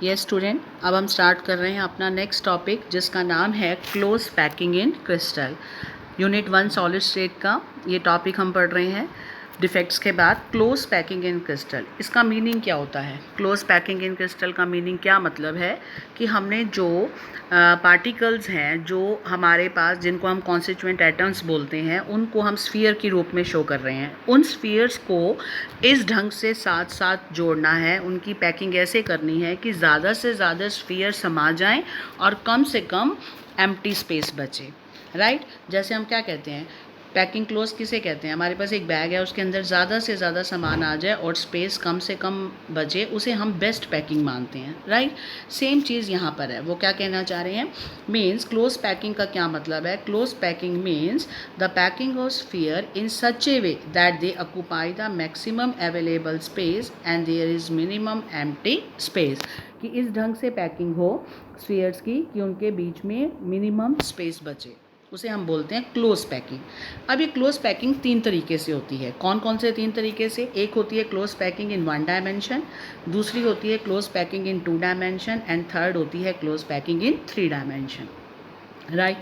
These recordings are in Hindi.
ये स्टूडेंट, अब हम स्टार्ट कर रहे हैं अपना नेक्स्ट टॉपिक जिसका नाम है क्लोज पैकिंग इन क्रिस्टल। यूनिट 1 सॉलिड स्टेट का ये टॉपिक हम पढ़ रहे हैं। डिफेक्ट्स के बाद क्लोज पैकिंग इन क्रिस्टल, इसका मीनिंग क्या होता है? क्लोज पैकिंग इन क्रिस्टल का मीनिंग क्या मतलब है कि हमने जो पार्टिकल्स हैं जो हमारे पास, जिनको हम कॉन्स्टिट्यूएंट एटम्स बोलते हैं, उनको हम स्फीयर के रूप में शो कर रहे हैं। उन स्फीयर्स को इस ढंग से साथ साथ जोड़ना है, उनकी पैकिंग ऐसे करनी है कि ज़्यादा से ज़्यादा स्फीयर समा जाएं और कम से कम एम्प्टी स्पेस बचे। राइट? जैसे हम क्या कहते हैं, पैकिंग क्लोज किसे कहते हैं? हमारे पास एक बैग है, उसके अंदर ज़्यादा से ज़्यादा सामान आ जाए और स्पेस कम से कम बचे, उसे हम बेस्ट पैकिंग मानते हैं। राइट? सेम चीज़ यहाँ पर है। वो क्या कहना चाह रहे हैं? मीन्स क्लोज पैकिंग का क्या मतलब है? Close packing means the packing of sphere in such a way that they occupy the maximum available space and there is minimum empty space. कि इस ढंग से पैकिंग हो स्फीयर्स की कि उनके बीच में मिनिमम स्पेस बचे, उसे हम बोलते हैं क्लोज पैकिंग। अब ये क्लोज पैकिंग 3 तरीके से होती है। कौन कौन से 3 तरीके से? एक होती है क्लोज पैकिंग इन 1 डायमेंशन, दूसरी होती है close packing in 2 dimension and third होती है क्लोज पैकिंग इन 3 डायमेंशन। राइट?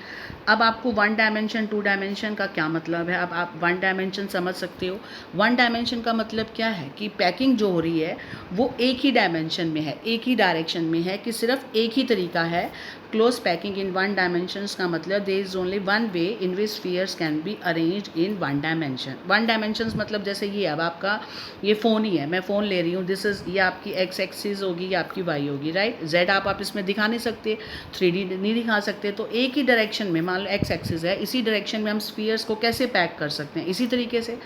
अब आपको 1 डायमेंशन 2 डायमेंशन का क्या मतलब है? अब आप 1 डायमेंशन समझ सकते हो। 1 डायमेंशन का मतलब क्या है कि पैकिंग जो हो रही है वो एक ही डायमेंशन में है, एक ही डायरेक्शन में है, कि सिर्फ एक ही तरीका है। क्लोज पैकिंग इन 1 डायमेंशंस का मतलब there is only one way in which spheres can be arranged in 1 dimension. 1 dimensions मतलब जैसे ये, अब आपका ये फ़ोन ही है, मैं फ़ोन ले रही हूँ, दिस इज़, ये आपकी एक्स एक्सिस होगी, ये आपकी वाई होगी। राइट? जेड आप इसमें दिखा नहीं सकते, 3D नहीं दिखा सकते, तो एक ही डायरेक्शन में, मान लो एक्स एक्सिस है, इसी डायरेक्शन में हम स्फीयर्स को कैसे पैक कर सकते हैं? इसी तरीके से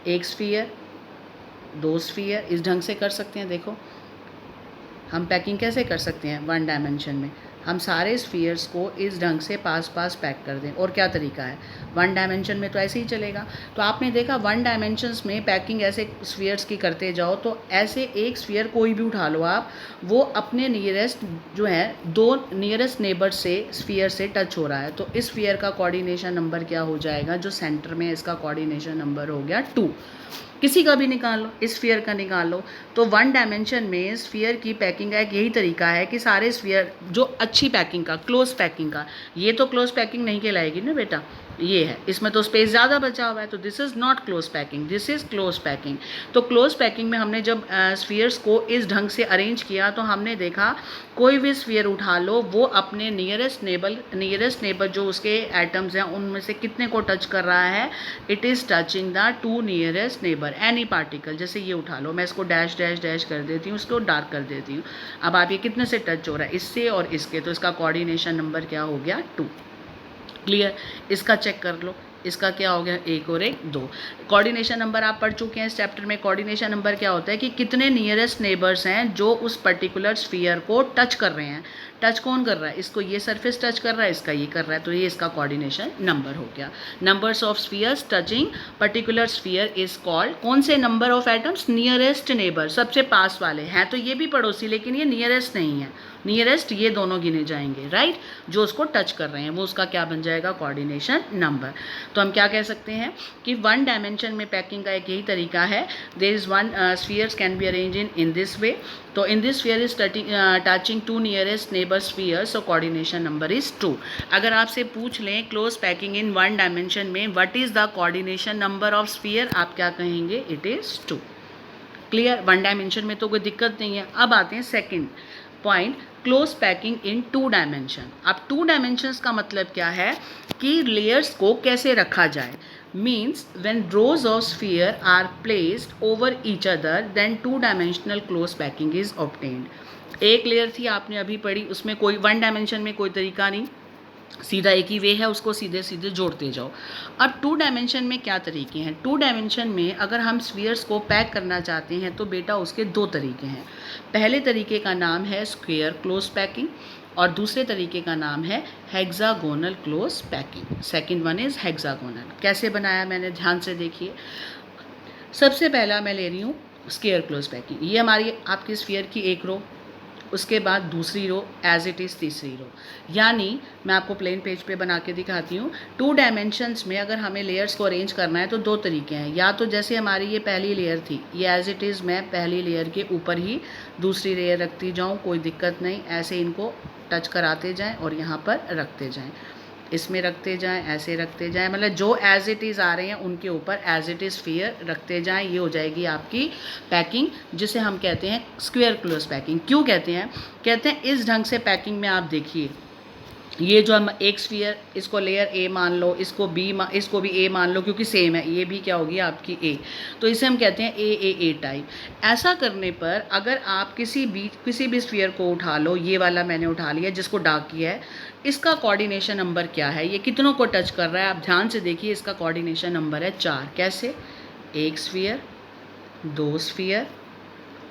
एक स्फीयर, 2 स्फीयर, इस ढंग से कर सकते हैं। देखो हम पैकिंग कैसे कर सकते हैं 1 डायमेंशन में, हम सारे स्फीयर्स को इस ढंग से पास पास पैक कर दें। और क्या तरीका है? 1 डायमेंशन में तो ऐसे ही चलेगा। तो आपने देखा 1 डायमेंशंस में पैकिंग ऐसे स्फीयर्स की करते जाओ, तो ऐसे एक स्फीयर कोई भी उठा लो आप, वो अपने नियरेस्ट जो है 2 नियरेस्ट नेबर से स्फीयर से टच हो रहा है, तो इस स्फीयर का कोऑर्डिनेशन नंबर क्या हो जाएगा? जो सेंटर में इसका कोऑर्डिनेशन नंबर हो गया 2। किसी का भी निकाल लो, इस स्फीयर का निकाल लो। तो 1 डायमेंशन में स्फीयर की पैकिंग का एक यही तरीका है कि सारे स्फीयर जो अच्छी पैकिंग का, क्लोज पैकिंग का, ये तो क्लोज पैकिंग नहीं कहलाएगी ना बेटा, ये है, इसमें तो स्पेस ज़्यादा बचा हुआ है, तो this is not close packing, this is close packing. तो क्लोज पैकिंग में हमने जब स्फीयर्स को इस ढंग से अरेंज किया, तो हमने देखा कोई भी स्फीयर उठा लो, वो अपने नियरेस्ट नेबर जो उसके एटम्स हैं उनमें से कितने को टच कर रहा है? It is touching the 2 nearest neighbour. Any particle, जैसे ये उठा लो, मैं इसको डैश डैश डैश कर देती हूँ, इसको डार्क कर देती हूँ। अब आप ये कितने से टच हो रहा है? इससे और इसके, तो इसका कोऑर्डिनेशन नंबर क्या हो गया? 2। क्लियर? इसका चेक कर लो, इसका क्या हो गया? 1 और 1 2। कोऑर्डिनेशन नंबर आप पढ़ चुके हैं इस चैप्टर में। कोऑर्डिनेशन नंबर क्या होता है कि कितने नियरेस्ट नेबर्स हैं जो उस पर्टिकुलर स्फीयर को टच कर रहे हैं। टच कौन कर रहा है? इसको ये सरफेस टच कर रहा है, इसका ये कर रहा है, तो ये इसका कोऑर्डिनेशन नंबर हो गया। Numbers of spheres touching particular sphere is called, कौन से number of atoms? Nearest neighbour, सबसे पास वाले हैं, तो ये भी पड़ोसी, लेकिन ये नियरेस्ट नहीं है। नियरेस्ट ये दोनों गिने जाएंगे। राइट? जो उसको टच कर रहे हैं वो उसका क्या बन जाएगा? Coordination number. तो हम क्या कह सकते हैं कि 1 डायमेंशन में पैकिंग का एक यही तरीका है, there is 1 spheres can be arrange in this way. तो in this sphere is touching 2 nearest neighbour spheres, so coordination number is 2। अगर आपसे पूछ लें क्लोज पैकिंग इन 1 डायमेंशन में what is the coordination number of sphere, आप क्या कहेंगे? It is 2। क्लियर? 1 डायमेंशन में तो कोई दिक्कत नहीं है। अब आते हैं सेकेंड पॉइंट, क्लोज पैकिंग इन 2 डायमेंशन। अब 2 डायमेंशंस का मतलब क्या है कि लेयर्स को कैसे रखा जाए। Means when rows of sphere are placed over each other then 2 dimensional close packing is obtained. एक लेयर थी आपने अभी पढ़ी, उसमें कोई 1 डायमेंशन में कोई तरीका नहीं, सीधा एक ही वे है, उसको सीधे सीधे जोड़ते जाओ। अब 2 डायमेंशन में क्या तरीके हैं? 2 डायमेंशन में अगर हम स्फीयर्स को पैक करना चाहते हैं तो बेटा उसके 2 तरीके हैं। पहले तरीके का नाम है स्क्वायर क्लोज पैकिंग और दूसरे तरीके का नाम है hexagonal close packing. Second one is hexagonal. कैसे बनाया मैंने, ध्यान से देखिए। सबसे पहला मैं ले रही हूँ स्क्वायर क्लोज पैकिंग। ये हमारी आपकी स्फीयर की एक रो, उसके बाद दूसरी रो एज इट इज़ तीसरी रो। यानी मैं आपको प्लेन पेज पे बना के दिखाती हूँ। 2 डायमेंशंस में अगर हमें लेयर्स को अरेंज करना है तो 2 तरीके हैं। या तो जैसे हमारी ये पहली लेयर थी, ये एज इट इज़ मैं पहली लेयर के ऊपर ही दूसरी लेयर रखती जाऊँ, कोई दिक्कत नहीं, ऐसे इनको टच कराते जाएँ और यहाँ पर रखते जाएँ, इसमें रखते जाएं, ऐसे रखते जाएं, मतलब जो एज इट इज़ आ रहे हैं उनके ऊपर एज इट इज़ स्फीयर रखते जाएं। ये हो जाएगी आपकी पैकिंग, जिसे हम कहते हैं स्क्वायर क्लोज पैकिंग। क्यों कहते हैं? कहते हैं इस ढंग से पैकिंग में आप देखिए, ये जो हम एक स्फीयर, इसको लेयर ए मान लो, इसको भी ए मान लो, क्योंकि सेम है, ये भी क्या होगी आपकी ए, तो इसे हम कहते हैं ए टाइप। ऐसा करने पर अगर आप किसी भी स्फीयर को उठा लो, ये वाला मैंने उठा लिया जिसको डार्क किया है, इसका कोऑर्डिनेशन नंबर क्या है, ये कितनों को टच कर रहा है, आप ध्यान से देखिए। इसका कोऑर्डिनेशन नंबर है 4। कैसे? 1 स्फीयर, 2 स्फीयर,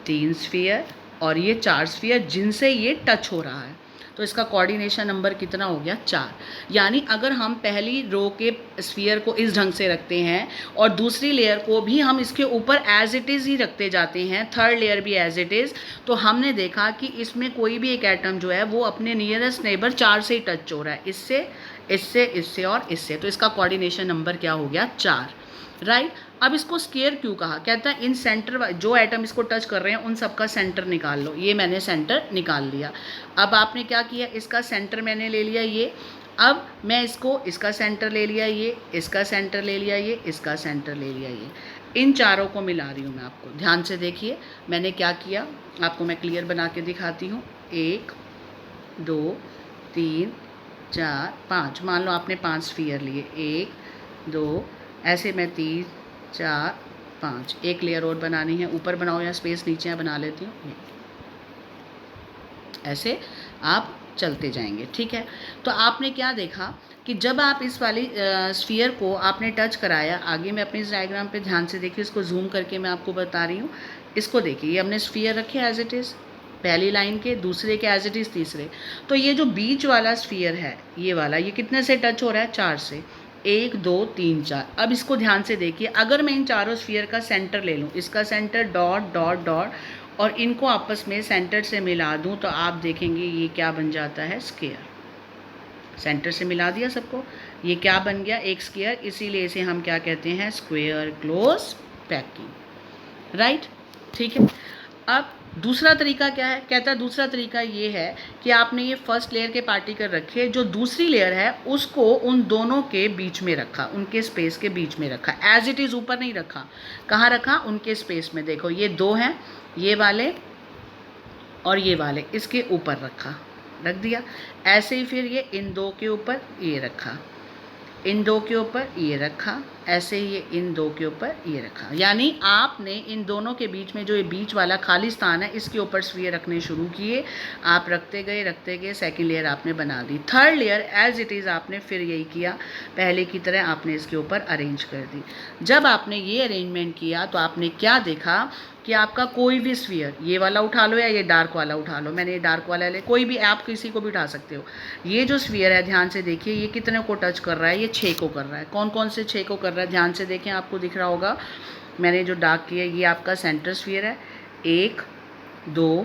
3 स्फीयर और ये 4 स्फीयर जिनसे ये टच हो रहा है, तो इसका कोऑर्डिनेशन नंबर कितना हो गया? 4। यानी अगर हम पहली रो के स्फीयर को इस ढंग से रखते हैं और दूसरी लेयर को भी हम इसके ऊपर एज इट इज़ ही रखते जाते हैं, थर्ड लेयर भी एज इट इज़, तो हमने देखा कि इसमें कोई भी एक एटम जो है वो अपने नियरेस्ट नेबर 4 से ही टच हो रहा है, इससे, इससे, इससे और इससे, तो इसका कोऑर्डिनेशन नंबर क्या हो गया? 4। राइट। अब इसको स्क्वायर क्यों कहा? कहता है इन सेंटर, जो एटम इसको टच कर रहे हैं उन सबका सेंटर निकाल लो। ये मैंने सेंटर निकाल लिया। अब आपने क्या किया, इसका सेंटर मैंने ले लिया ये, अब मैं इसका सेंटर ले लिया ये, इसका सेंटर ले लिया ये, इसका सेंटर ले लिया ये, इन चारों को मिला रही हूँ मैं आपको। ध्यान से देखिए मैंने क्या किया, आपको मैं क्लियर बना के दिखाती हूँ। 1 2 3 4 5, मान लो आपने 5 स्फीयर लिए, 1 2, ऐसे मैं 3 4 5, एक लेयर और बनानी है, ऊपर बनाओ या स्पेस नीचे बना लेती हूँ, ऐसे आप चलते जाएंगे। ठीक है, तो आपने क्या देखा कि जब आप इस वाली स्फीयर को आपने टच कराया, आगे मैं अपने इस डायग्राम पे ध्यान से देखिए, इसको जूम करके मैं आपको बता रही हूँ। इसको देखिए, ये हमने स्फीयर रखे एज इट इज़ पहली लाइन के, दूसरे के एज इट इज़ तीसरे, तो ये जो बीच वाला स्फीयर है ये वाला, ये कितने से टच हो रहा है? 4 से। 1 2 3 4। अब इसको ध्यान से देखिए, अगर मैं इन चारों स्फीयर का सेंटर ले लूँ, इसका सेंटर डॉट डॉट डॉट, और इनको आपस में सेंटर से मिला दूँ, तो आप देखेंगे ये क्या बन जाता है? स्क्वायर। सेंटर से मिला दिया सबको, ये क्या बन गया? एक स्क्वायर। इसीलिए इसे हम क्या कहते हैं? Square close packing. राइट, ठीक है। अब दूसरा तरीका क्या है? कहता है दूसरा तरीका ये है कि आपने ये फर्स्ट लेयर के पार्टिकल रखे, जो दूसरी लेयर है उसको उन दोनों के बीच में रखा, उनके स्पेस के बीच में रखा, एज इट इज़ ऊपर नहीं रखा। कहाँ रखा? उनके स्पेस में। देखो ये 2 हैं, ये वाले और ये वाले, इसके ऊपर रख दिया। ऐसे ही फिर ये इन 2 के ऊपर ये रखा, इन 2 के ऊपर ये रखा, ऐसे ही ये इन 2 के ऊपर ये रखा। यानी आपने इन दोनों के बीच में जो ये बीच वाला खाली स्थान है, इसके ऊपर स्फीयर रखने शुरू किए, आप रखते गए, सेकंड लेयर आपने बना दी। Third layer as it is आपने फिर यही किया, पहले की तरह आपने इसके ऊपर अरेंज कर दी। जब आपने ये अरेंजमेंट किया तो आपने क्या देखा कि आपका कोई भी स्फीयर, ये वाला उठा लो या ये डार्क वाला उठा लो, मैंने ये डार्क वाला ले, कोई भी आप किसी को भी उठा सकते हो। ये जो स्फीयर है ध्यान से देखिए, ये कितने को टच कर रहा है? ये 6 को कर रहा है। कौन कौन से 6 को कर रहा है? ध्यान से देखें, आपको दिख रहा होगा, मैंने जो डार्क किया ये आपका सेंटर स्फीयर है। 1 2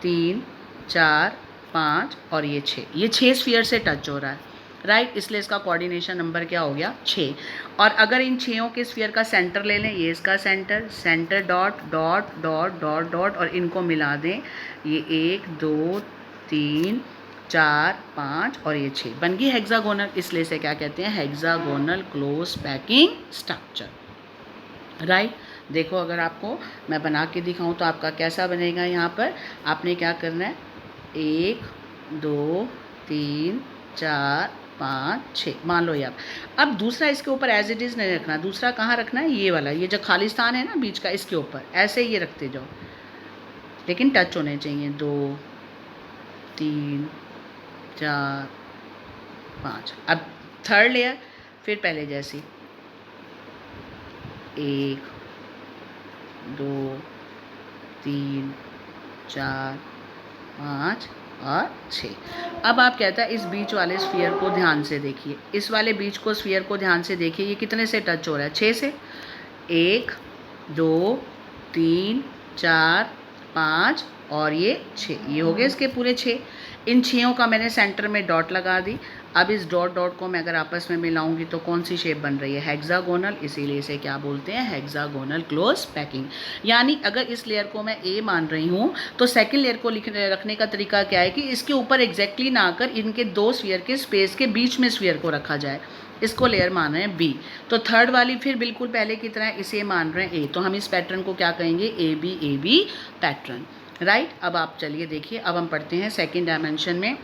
3 4 5 और ये 6, ये 6 स्फीयर से टच हो रहा है। राइट, इसलिए इसका कोऑर्डिनेशन नंबर क्या हो गया? 6। और अगर इन 6 के स्फीयर का सेंटर ले लें, ये इसका centre, centre dot dot dot dot dot, और इनको मिला दें, ये 1 2 3 4 5 और ये 6 बन गई हेक्सागोनल। इसलिए इसे क्या कहते हैं? Hexagonal close packing structure. Right, देखो अगर आपको मैं बना के दिखाऊं तो आपका कैसा बनेगा। यहाँ पर आपने क्या करना है? 1 2 3 4 5 6, मान लो ये आप। अब दूसरा इसके ऊपर एज इट इज़ नहीं रखना, दूसरा कहाँ रखना है? ये वाला, ये जो खाली स्थान है ना बीच का, इसके ऊपर ऐसे ही ये रखते जाओ, लेकिन टच होने चाहिए। 2 3 4 5। अब थर्ड लेयर फिर पहले जैसी, 1 2 3 4 5 और 6। अब आप कहता है इस बीच वाले स्फीयर को ध्यान से देखिए, इस वाले बीच को स्फीयर को ध्यान से देखिए, ये कितने से टच हो रहा है? 6 से। 1 2 3 4 5 और ये 6, ये हो गए इसके पूरे 6। इन 6 का मैंने सेंटर में डॉट लगा दी। अब इस डॉट डॉट को मैं अगर आपस में मिलाऊंगी तो कौन सी शेप बन रही है, हेक्सागोनल, इसीलिए इसे क्या बोलते हैं, हेक्सागोनल क्लोज पैकिंग। यानी अगर इस लेयर को मैं ए मान रही हूँ तो सेकंड लेयर को रखने का तरीका क्या है कि इसके ऊपर एग्जैक्टली ना आकर इनके 2 स्फीयर के स्पेस के बीच में स्फीयर को रखा जाए, इसको लेयर मान रहे हैं बी। तो थर्ड वाली फिर बिल्कुल पहले की तरह इसे मान रहे हैं ए, तो हम इस पैटर्न को क्या कहेंगे, ए बी पैटर्न, राइट। अब आप चलिए देखिए, अब हम पढ़ते हैं सेकेंड डायमेंशन में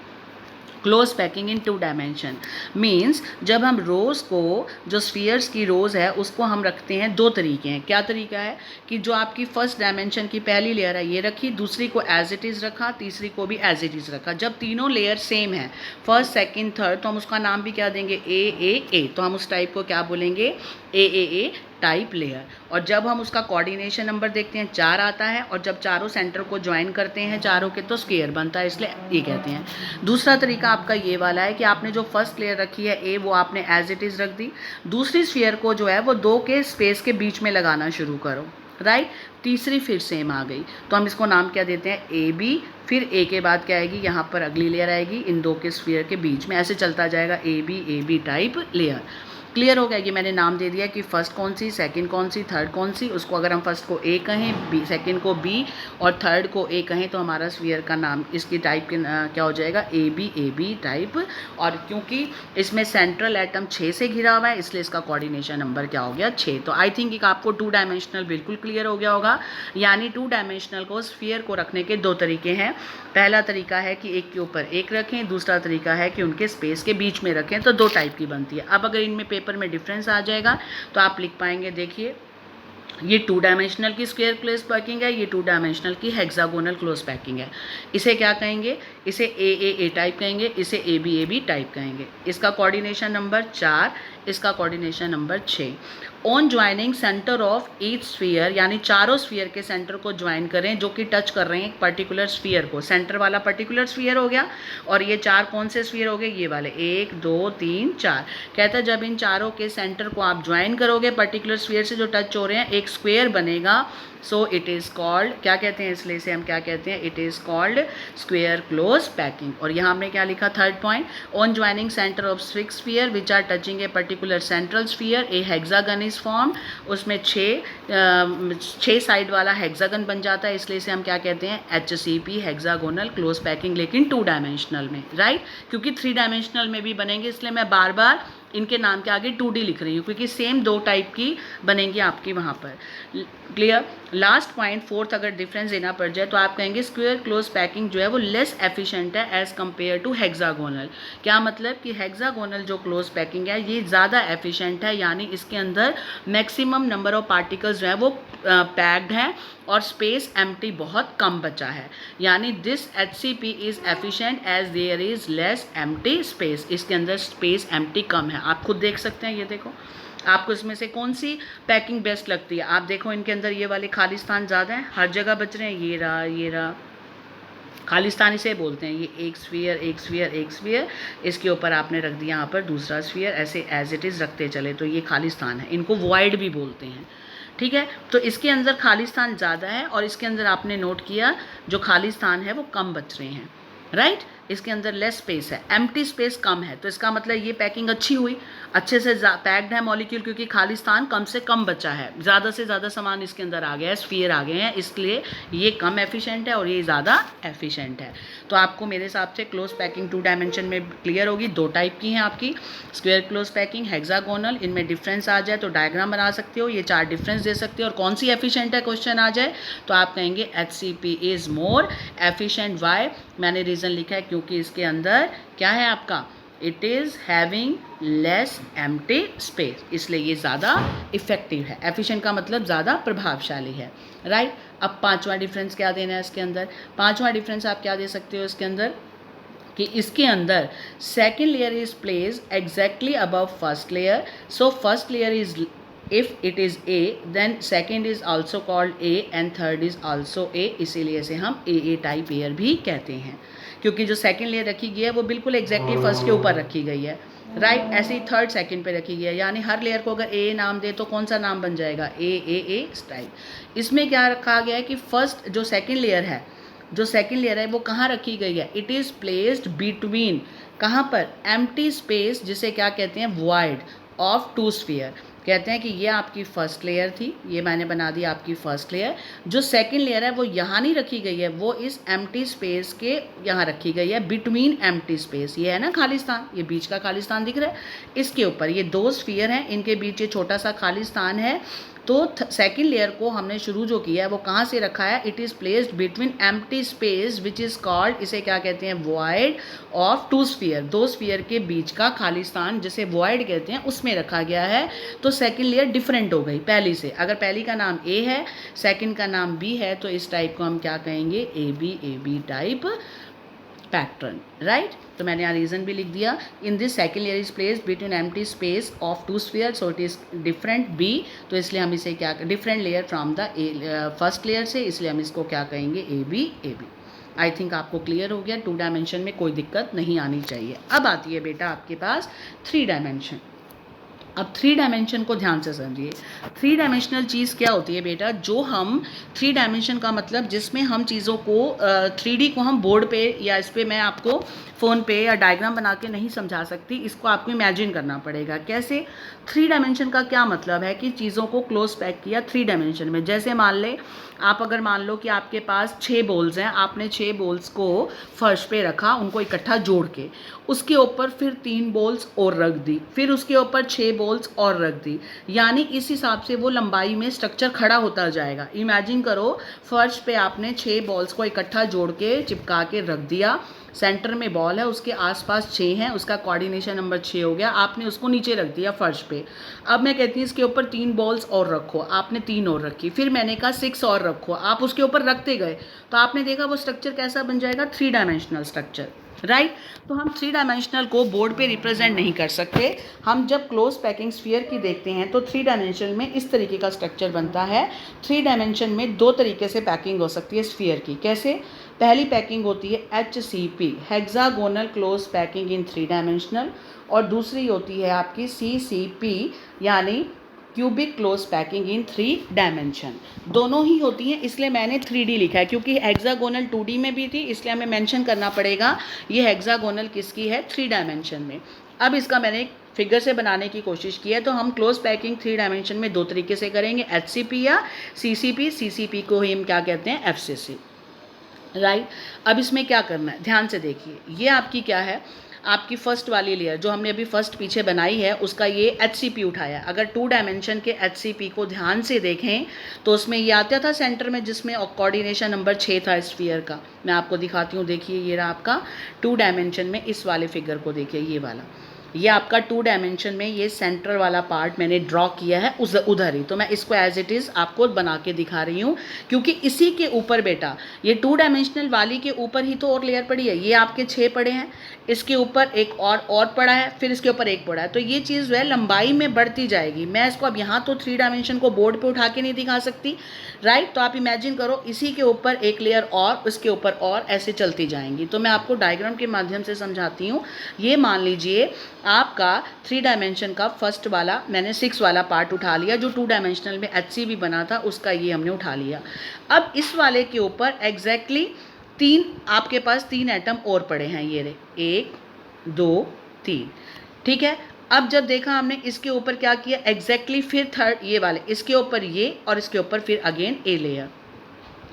क्लोज पैकिंग इन 2 डायमेंशन। मीन्स जब हम रोज़ को, जो स्फीयर्स की रोज़ है उसको हम रखते हैं 2 तरीके हैं। क्या तरीका है कि जो आपकी फर्स्ट डायमेंशन की पहली लेयर है ये रखी, दूसरी को एज इट इज़ रखा, तीसरी को भी एज इट इज़ रखा। जब तीनों लेयर सेम है, फर्स्ट सेकंड थर्ड, तो हम उसका नाम भी क्या देंगे, ए। तो हम उस टाइप को क्या बोलेंगे, ए टाइप लेयर। और जब हम उसका कोऑर्डिनेशन नंबर देखते हैं 4 आता है, और जब चारों सेंटर को ज्वाइन करते हैं चारों के तो स्क्वायर बनता है, इसलिए ये कहते हैं। दूसरा तरीका आपका ये वाला है कि आपने जो फर्स्ट लेयर रखी है ए, वो आपने एज इट इज़ रख दी, दूसरी स्फीयर को जो है वो 2 के स्पेस के बीच में लगाना शुरू करो, राइट। तीसरी फिर सेम आ गई, तो हम इसको नाम क्या देते हैं, ए बी। फिर ए के बाद क्या आएगी, यहाँ पर अगली लेयर आएगी इन 2 के स्फीयर के बीच में, ऐसे चलता जाएगा A B type layer. Clear हो गया कि मैंने नाम दे दिया कि फर्स्ट कौन सी, सेकंड कौन सी, थर्ड कौन सी। उसको अगर हम फर्स्ट को ए कहें, बी सेकंड को बी और थर्ड को ए कहें तो हमारा स्फीयर का नाम, इसकी टाइप के क्या हो जाएगा, ए बी टाइप। और क्योंकि इसमें सेंट्रल एटम 6 से घिरा हुआ है इसलिए इसका कोऑर्डिनेशन नंबर क्या हो गया, 6। तो आई थिंक आपको 2 डायमेंशनल बिल्कुल क्लियर हो गया होगा। यानी 2 डायमेंशनल को स्फीयर को रखने के 2 तरीके हैं। पहला तरीका है कि एक के ऊपर एक रखें, दूसरा तरीका है कि उनके स्पेस के बीच में रखें, तो 2 टाइप की बनती है। अब अगर इनमें पेपर में डिफरेंस आ जाएगा तो आप लिख पाएंगे, देखिए ये 2 डायमेंशनल की स्क्वायर क्लोज पैकिंग है, ये 2 डायमेंशनल की हेक्सागोनल क्लोज पैकिंग है। इसे क्या कहेंगे, इसे ए टाइप कहेंगे, इसे ए बी टाइप कहेंगे। इसका कोऑर्डिनेशन नंबर 4, इसका coordination number 6। On joining centre of each sphere, यानी चारों स्फीयर के सेंटर को ज्वाइन करें जो कि टच कर रहे हैं एक पर्टिकुलर स्फीयर को। सेंटर वाला पर्टिकुलर स्फीयर हो गया, और ये 4 कौन से स्फीयर हो गए, ये वाले 1 2 3 4। कहता है जब इन चारों के सेंटर को आप ज्वाइन करोगे पर्टिकुलर स्फीयर से जो टच हो रहे हैं, एक स्क्वायर बनेगा। सो इट इज़ कॉल्ड, क्या कहते हैं, इसलिए इसे हम क्या कहते हैं, it is called square close packing. और यहाँ हमने क्या लिखा, third point, on joining centre of 6 sphere which are touching a particular central sphere, a hexagon is form. उसमें 6 साइड वाला हेक्सागन बन जाता है, इसलिए इसे हम क्या कहते हैं, HCP हेक्सागोनल क्लोज पैकिंग, लेकिन 2 डायमेंशनल में, राइट। क्योंकि 3 डायमेंशनल में भी बनेंगे, इसलिए मैं बार बार इनके नाम के आगे 2D लिख रही हूँ, क्योंकि सेम 2 टाइप की बनेंगी आपकी वहाँ पर। क्लियर। लास्ट पॉइंट, फोर्थ, अगर डिफरेंस देना पड़ जाए तो आप कहेंगे स्क्वायर क्लोज पैकिंग जो है वो लेस एफिशिएंट है एज़ कम्पेयर टू हेक्सागोनल। क्या मतलब कि हेक्सागोनल जो क्लोज पैकिंग है ये ज़्यादा एफिशिएंट है, यानी इसके अंदर मैक्सिमम नंबर ऑफ पार्टिकल्स जो है वो पैक्ड है और स्पेस एम्प्टी बहुत कम बचा है। यानी this HCP is efficient as there is less empty space, इसके अंदर स्पेस एम्प्टी कम है। आप खुद देख सकते हैं, ये देखो आपको इसमें से कौन सी पैकिंग बेस्ट लगती है। आप देखो इनके अंदर ये वाले खाली स्थान ज़्यादा हैं, हर जगह बच रहे हैं, ये रहा खालिस्तान इसे बोलते हैं। ये एक स्फीयर, इसके ऊपर आपने रख दिया यहाँ पर दूसरा स्फीयर, ऐसे एज इट इज़ रखते चले, तो ये खालिस्तान है। इनको वॉइड भी बोलते हैं, ठीक है। तो इसके अंदर खालिस्तान ज़्यादा है और इसके अंदर आपने नोट किया जो खालिस्तान है वो कम बच रहे हैं, राइट। इसके अंदर लेस स्पेस है, एम्प्टी स्पेस कम है, तो इसका मतलब ये पैकिंग अच्छी हुई, अच्छे से पैक्ड है मॉलिक्यूल, क्योंकि खाली स्थान कम से कम बचा है, ज़्यादा से ज़्यादा सामान इसके अंदर आ गया है, स्फीयर आ गए हैं, इसलिए ये कम एफिशिएंट है और ये ज़्यादा एफिशिएंट है। तो आपको मेरे हिसाब से क्लोज पैकिंग 2 डायमेंशन में क्लियर होगी। 2 टाइप की हैं आपकी, स्क्वायर क्लोज पैकिंग, हेक्सागोनल। इनमें डिफरेंस आ जाए तो डायग्राम बना सकते हो, ये 4 डिफरेंस दे सकते हो, और कौन सी एफिशिएंट है क्वेश्चन आ जाए तो आप कहेंगे HCP is more efficient. Why, मैंने रीज़न लिखा है क्योंकि इसके अंदर क्या है आपका, it is having less empty space, इसलिए ये ज़्यादा इफेक्टिव है। एफिशिएंट का मतलब ज़्यादा प्रभावशाली है, राइट। अब 5वां डिफरेंस क्या देना है इसके अंदर, 5वां डिफरेंस आप क्या दे सकते हो इसके अंदर, कि इसके अंदर second layer is place exactly above first layer. So first layer is, if it is A then second is also called A and third is also A, इसीलिए इसे हम AA टाइप लेयर भी कहते हैं, क्योंकि जो सेकंड लेयर रखी गई है वो बिल्कुल एग्जैक्टली फर्स्ट के ऊपर रखी गई है, राइट। ऐसे ही थर्ड सेकंड पे रखी गई है, यानी हर लेयर को अगर ए नाम दे तो कौन सा नाम बन जाएगा, ए स्टाइल। इसमें क्या रखा गया है कि फर्स्ट जो सेकंड लेयर है वो कहाँ रखी गई है, इट इज़ प्लेस्ड बिटवीन, कहाँ पर, एम्प्टी स्पेस, जिसे क्या कहते हैं, वॉइड ऑफ टू स्फीयर। कहते हैं कि ये आपकी फर्स्ट लेयर थी, ये मैंने बना दी आपकी फर्स्ट लेयर। जो सेकंड लेयर है वो यहाँ नहीं रखी गई है, वो इस एम्प्टी स्पेस के यहाँ रखी गई है, बिटवीन एम्प्टी स्पेस। ये है ना खालिस्तान, ये बीच का खालिस्तान दिख रहा है, इसके ऊपर ये दो स्फीयर हैं, इनके बीच ये छोटा सा खालिस्तान है। तो सेकंड लेयर को हमने शुरू जो किया है वो कहाँ से रखा है, it is placed between empty space which is called, इसे क्या कहते हैं, वॉइड ऑफ टू स्फीयर, दो स्फीयर के बीच का खालिस्तान जिसे वॉइड कहते हैं, उसमें रखा गया है। तो सेकंड लेयर डिफरेंट हो गई पहली से। अगर पहली का नाम ए है, सेकंड का नाम बी है, तो इस टाइप को हम क्या कहेंगे, A B type pattern, right. तो मैंने यहाँ रीजन भी लिख दिया, in this second layer is placed between empty space of two sphere, so it is different B, तो इसलिए हम इसे क्या, different layer from the first layer से, इसलिए हम इसको क्या कहेंगे, ए बी। आई थिंक आपको क्लियर हो गया, 2 डायमेंशन में कोई दिक्कत नहीं आनी चाहिए। अब आती है बेटा आपके पास 3 डायमेंशन। अब 3 डायमेंशन को ध्यान से समझिए। 3 डायमेंशनल चीज़ क्या होती है बेटा, जो हम 3 डायमेंशन का मतलब जिसमें हम चीज़ों को 3D को हम बोर्ड पे या इस पे मैं आपको फ़ोन पे या डायग्राम बना के नहीं समझा सकती, इसको आपको इमेजिन करना पड़ेगा। कैसे, 3 डायमेंशन का क्या मतलब है कि चीज़ों को क्लोज पैक किया 3 डायमेंशन में। जैसे मान ले आप, अगर मान लो कि आपके पास 6 बॉल्स हैं, आपने 6 बॉल्स को फर्श पे रखा, उनको इकट्ठा जोड़ के, उसके ऊपर फिर 3 बॉल्स और रख दी, फिर उसके ऊपर 6 बॉल्स और रख दी, यानी इस हिसाब से वो लंबाई में स्ट्रक्चर खड़ा होता जाएगा। इमेजिन करो, फर्श पे आपने 6 बॉल्स को इकट्ठा जोड़ के चिपका के रख दिया, सेंटर में बॉल है, उसके आसपास 6 हैं, उसका कोऑर्डिनेशन नंबर 6 हो गया, आपने उसको नीचे रख दिया फर्श पे। अब मैं कहती हूँ इसके ऊपर 3 बॉल्स और रखो, आपने 3 और रखी, फिर मैंने कहा 6 और रखो, आप उसके ऊपर रखते गए, तो आपने देखा वो स्ट्रक्चर कैसा बन जाएगा, 3 डायमेंशनल स्ट्रक्चर, राइट। तो हम 3 डायमेंशनल को बोर्ड पे रिप्रेजेंट नहीं कर सकते। हम जब क्लोज पैकिंग स्फीयर की देखते हैं तो 3 डायमेंशन में इस तरीके का स्ट्रक्चर बनता है। 3 डायमेंशन में 2 तरीके से पैकिंग हो सकती है स्फीयर की। कैसे, पहली पैकिंग होती है HCP, हेक्सागोनल क्लोज पैकिंग इन 3 डायमेंशनल, और दूसरी होती है आपकी CCP, यानी क्यूबिक क्लोज पैकिंग इन 3 डायमेंशन। दोनों ही होती हैं, इसलिए मैंने 3D लिखा है, क्योंकि हेक्सागोनल 2D में भी थी, इसलिए हमें मेंशन करना पड़ेगा ये हेक्सागोनल किसकी है, 3 डायमेंशन में। अब इसका मैंने फिगर से बनाने की कोशिश की है। तो हम क्लोज पैकिंग 3 डायमेंशन में 2 तरीके से करेंगे, HCP या CCP। CCP को ही हम क्या कहते हैं, FCC, राइट। अब इसमें क्या करना है, ध्यान से देखिए, ये आपकी क्या है, आपकी फर्स्ट वाली लेयर जो हमने अभी फर्स्ट पीछे बनाई है, उसका ये HCP उठाया। अगर 2 डायमेंशन के HCP को ध्यान से देखें तो उसमें ये आता था सेंटर में, जिसमें कोऑर्डिनेशन नंबर 6 था स्फीयर का। मैं आपको दिखाती हूँ, देखिए ये रहा आपका 2 डायमेंशन में, इस वाले फिगर को देखिए, ये वाला, ये आपका 2 डायमेंशन में ये सेंटर वाला पार्ट मैंने ड्रॉ किया है उधर ही। तो मैं इसको एज इट इज़ आपको बना के दिखा रही हूँ, क्योंकि इसी के ऊपर बेटा, ये 2 डायमेंशनल वाली के ऊपर ही तो और लेयर पड़ी है। ये आपके 6 पड़े हैं, इसके ऊपर एक और पड़ा है, फिर इसके ऊपर एक पड़ा है, तो ये चीज़ जो है लंबाई में बढ़ती जाएगी। मैं इसको अब यहाँ तो 3 डायमेंशन को बोर्ड पे उठा के नहीं दिखा सकती, राइट। तो आप इमेजिन करो, इसी के ऊपर एक लेयर और, उसके ऊपर और, ऐसे चलती जाएंगी। तो मैं आपको डायग्राम के माध्यम से समझाती हूँ। ये मान लीजिए आपका 3 डायमेंशन का फर्स्ट वाला मैंने 6 वाला पार्ट उठा लिया, जो 2 डायमेंशनल में HCP बना था उसका ये हमने उठा लिया। अब इस वाले के ऊपर एग्जैक्टली 3 आपके पास 3 एटम और पड़े हैं, ये रहे, 1 2 3, ठीक है। अब जब देखा हमने, इसके ऊपर क्या किया एग्जैक्टली, फिर थर्ड ये वाले, इसके ऊपर ये, और इसके ऊपर फिर अगेन ए लेयर।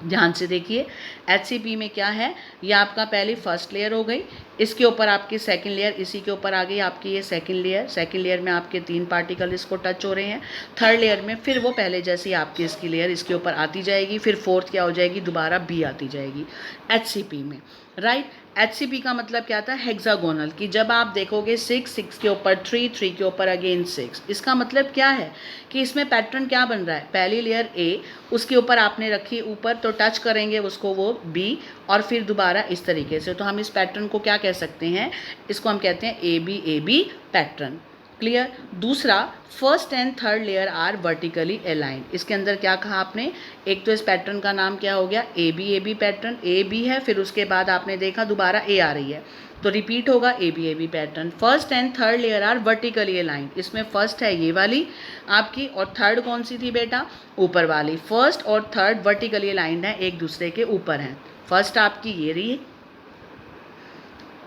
ध्यान से देखिए, HCP में क्या है, ये आपका पहले फर्स्ट लेयर हो गई, इसके ऊपर आपकी सेकंड लेयर, इसी के ऊपर आ गई आपकी ये सेकंड लेयर में आपके 3 पार्टिकल इसको टच हो रहे हैं। थर्ड लेयर में फिर वो पहले जैसी आपकी इसकी लेयर इसके ऊपर आती जाएगी, फिर फोर्थ क्या हो जाएगी, दोबारा B आती जाएगी HCP में, राइट। HCP का मतलब क्या था, हेक्सागोनल, कि जब आप देखोगे 6 के ऊपर 3 के ऊपर अगेन 6, इसका मतलब क्या है कि इसमें पैटर्न क्या बन रहा है, पहली लेयर A, उसके ऊपर आपने रखी ऊपर, तो टच करेंगे उसको वो B, और फिर दोबारा इस तरीके से। तो हम इस पैटर्न को क्या कह सकते हैं, इसको हम कहते हैं AB पैटर्न। क्लियर। दूसरा, first and third layer are vertically aligned. इसके अंदर क्या कहा आपने, एक तो इस पैटर्न का नाम क्या हो गया, A B pattern, A B है, फिर उसके बाद आपने देखा दोबारा ए आ रही है, तो रिपीट होगा A B pattern. First and third layer are vertically aligned. इसमें फर्स्ट है ये वाली आपकी, और थर्ड कौन सी थी बेटा, ऊपर वाली। फर्स्ट और थर्ड वर्टिकली अलाइंड है, एक दूसरे के ऊपर हैं। फर्स्ट आपकी ये रही,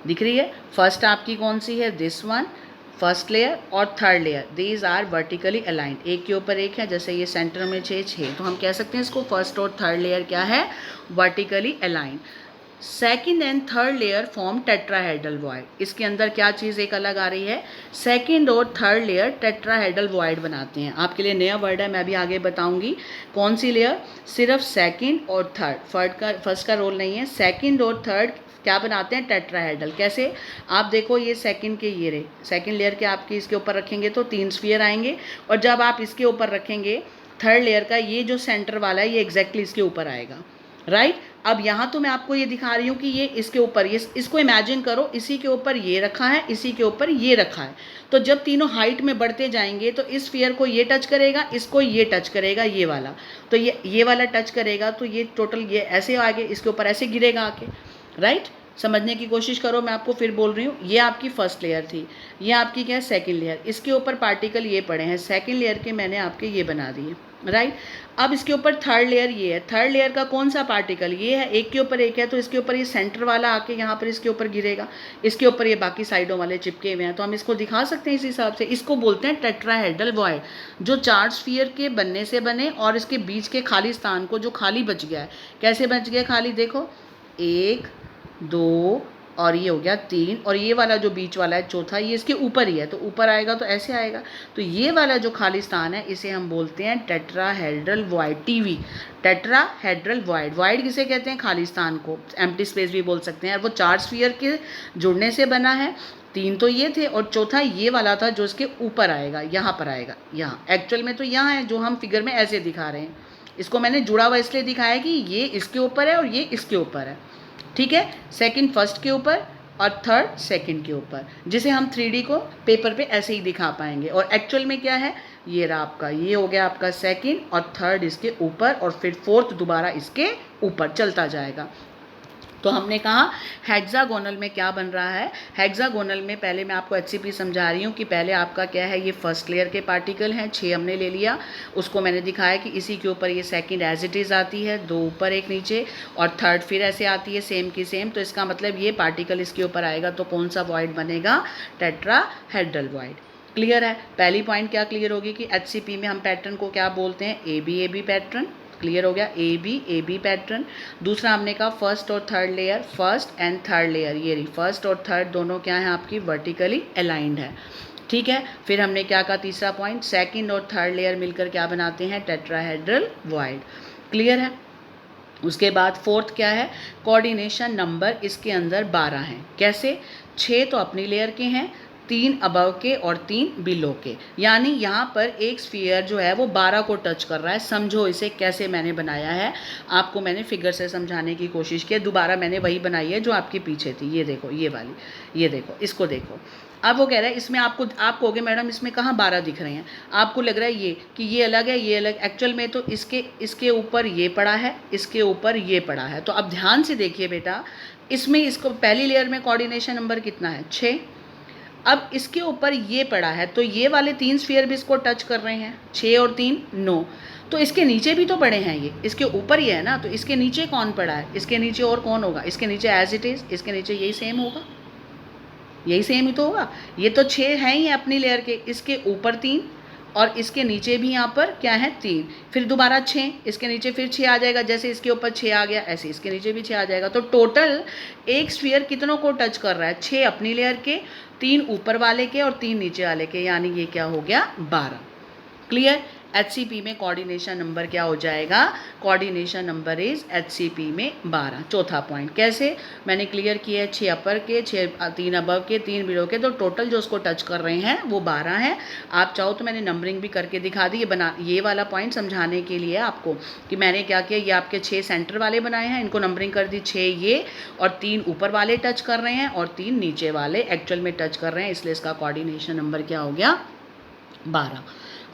दिख रही है, फर्स्ट आपकी कौन सी है, दिस वन, फर्स्ट लेयर, और third layer, these are vertically aligned, एक के ऊपर एक है। जैसे ये सेंटर में 6, तो हम कह सकते हैं इसको फर्स्ट और थर्ड लेयर क्या है, vertically aligned. Second and third layer form tetrahedral void. इसके अंदर क्या चीज़ एक अलग आ रही है, सेकेंड और थर्ड लेयर टेट्राहेड्रल वॉइड बनाते हैं। आपके लिए नया वर्ड है, मैं भी आगे बताऊंगी। कौन सी लेयर, सिर्फ सेकेंड और थर्ड, फर्स्ट का रोल नहीं है। सेकेंड और थर्ड क्या बनाते हैं, टेट्राहेड्रल। कैसे, आप देखो ये सेकंड के ये रहे, सेकंड लेयर के आपके इसके ऊपर रखेंगे तो 3 स्फीयर आएंगे, और जब आप इसके ऊपर रखेंगे थर्ड लेयर का, ये जो सेंटर वाला है ये एग्जैक्टली इसके ऊपर आएगा, राइट। अब यहाँ तो मैं आपको ये दिखा रही हूँ कि ये इसके ऊपर, ये इसको इमेजिन करो, इसी के ऊपर ये रखा है, इसी के ऊपर ये रखा है, तो जब तीनों हाइट में बढ़ते जाएंगे तो इस स्फीयर को ये टच करेगा, इसको ये टच करेगा, ये वाला, तो ये वाला टच करेगा, तो ये टोटल ये ऐसे आगे इसके ऊपर ऐसे गिरेगा आके, राइट। समझने की कोशिश करो, मैं आपको फिर बोल रही हूँ। ये आपकी फर्स्ट लेयर थी, ये आपकी क्या है, सेकंड लेयर, इसके ऊपर पार्टिकल ये पड़े हैं, सेकंड लेयर के मैंने आपके ये बना दिए, राइट। अब इसके ऊपर थर्ड लेयर ये है, थर्ड लेयर का कौन सा पार्टिकल, ये है, एक के ऊपर एक है, तो इसके ऊपर ये सेंटर वाला आके यहाँ पर इसके ऊपर गिरेगा, इसके ऊपर ये बाकी साइडों वाले चिपके हुए हैं, तो हम इसको दिखा सकते हैं इस हिसाब से। इसको बोलते हैं टेट्राहेड्रल वॉइड, जो 4 स्फीयर के बनने से बने और इसके बीच के खाली स्थान को जो खाली बच गया है, कैसे बच गया खाली, देखो 1 2 और ये हो गया 3, और ये वाला जो बीच वाला है चौथा, ये इसके ऊपर ही है, तो ऊपर आएगा तो ऐसे आएगा, तो ये वाला जो खाली स्थान है इसे हम बोलते हैं tetrahedral void, TV, tetrahedral void. Void किसे कहते हैं, खाली स्थान को, एम्प्टी स्पेस भी बोल सकते हैं। और वो 4 स्फीयर के जुड़ने से बना है, 3 तो ये थे और चौथा ये वाला था जो इसके ऊपर आएगा, यहाँ पर आएगा, यहाँ एक्चुअल में तो यहाँ है, जो हम फिगर में ऐसे दिखा रहे हैं, इसको मैंने जुड़ा हुआ इसलिए दिखाया कि ये इसके ऊपर है और ये इसके ऊपर है, ठीक है। सेकंड फर्स्ट के ऊपर और थर्ड सेकंड के ऊपर, जिसे हम 3D को पेपर पे ऐसे ही दिखा पाएंगे। और एक्चुअल में क्या है, ये रहा आपका, ये हो गया आपका सेकंड और थर्ड इसके ऊपर, और फिर फोर्थ दोबारा इसके ऊपर चलता जाएगा। तो हमने कहा हेक्सागोनल में क्या बन रहा है, हेक्सागोनल में पहले मैं आपको HCP समझा रही हूँ कि पहले आपका क्या है, ये फर्स्ट लेयर के पार्टिकल हैं, 6 हमने ले लिया, उसको मैंने दिखाया कि इसी के ऊपर ये सेकंड एज इट इज़ आती है, 2 ऊपर 1 नीचे, और थर्ड फिर ऐसे आती है सेम की सेम, तो इसका मतलब ये पार्टिकल इसके ऊपर आएगा, तो कौन सा वॉइड बनेगा, टेट्राहेड्रल वॉइड। क्लियर है। पहली पॉइंट क्या क्लियर होगी कि HCP में हम पैटर्न को क्या बोलते हैं, ए बी पैटर्न, क्लियर हो गया, ए बी पैटर्न। दूसरा हमने कहा फर्स्ट और third layer, first and third layer, ये रही फर्स्ट और थर्ड दोनों क्या है आपकी, वर्टिकली अलाइंड है, ठीक है। फिर हमने क्या कहा, तीसरा पॉइंट, सेकंड और थर्ड लेयर मिलकर क्या बनाते हैं, टेट्राहेड्रल वॉइड, क्लियर है। उसके बाद फोर्थ क्या है, कोऑर्डिनेशन नंबर इसके अंदर 12 हैं। कैसे, 6 तो अपनी लेयर के हैं, 3 अबव के और 3 बिलो के, यानी यहाँ पर एक स्फीयर जो है वो 12 को टच कर रहा है। समझो इसे कैसे मैंने बनाया है, आपको मैंने फिगर से समझाने की कोशिश की, दोबारा मैंने वही बनाई है जो आपके पीछे थी, ये देखो ये वाली, ये देखो, इसको देखो। अब वो कह रहा है इसमें आप कहोगे मैडम इसमें कहाँ 12 दिख रहे हैं, आपको लग रहा है ये कि ये अलग है, ये अलग, एक्चुअल में तो इसके ऊपर ये पड़ा है, इसके ऊपर ये पड़ा है। तो अब ध्यान से देखिए बेटा, इसमें इसको पहली लेयर में कोऑर्डिनेशन नंबर कितना है, 6। अब इसके ऊपर ये पड़ा है, तो ये वाले 3 स्फीयर भी इसको टच कर रहे हैं, 6 और 3 9, तो इसके नीचे भी तो पड़े हैं, ये इसके ऊपर ही है ना, तो इसके नीचे कौन पड़ा है, इसके नीचे और कौन होगा, इसके नीचे एज इट इज़, इसके नीचे यही सेम होगा, यही सेम ही तो होगा। ये तो 6 हैं ही अपनी लेयर के, इसके ऊपर 3 और इसके नीचे भी यहाँ पर क्या है 3, फिर दोबारा 6, इसके नीचे फिर 6 आ जाएगा, जैसे इसके ऊपर 6 आ गया ऐसे इसके नीचे भी 6 आ जाएगा। तो टोटल एक स्फीयर कितनों को टच कर रहा है, 6 अपनी लेयर के, 3 ऊपर वाले के और 3 नीचे वाले के, यानी ये क्या हो गया 12। क्लियर। HCP में कोऑर्डिनेशन नंबर क्या हो जाएगा, कोऑर्डिनेशन नंबर इज HCP में 12। चौथा पॉइंट कैसे मैंने क्लियर किया है, 6 अपर के, 3 अबव के, 3 बिलो के, तो टोटल जो उसको टच कर रहे हैं वो 12 हैं। आप चाहो तो मैंने नंबरिंग भी करके दिखा दी, ये वाला पॉइंट समझाने के लिए आपको कि मैंने क्या किया, ये आपके 6 सेंटर वाले बनाए हैं, इनको नंबरिंग कर दी 6 ये, और 3 ऊपर वाले टच कर रहे हैं और 3 नीचे वाले एक्चुअल में टच कर रहे हैं, इसलिए इसका कोऑर्डिनेशन नंबर क्या हो गया, 12।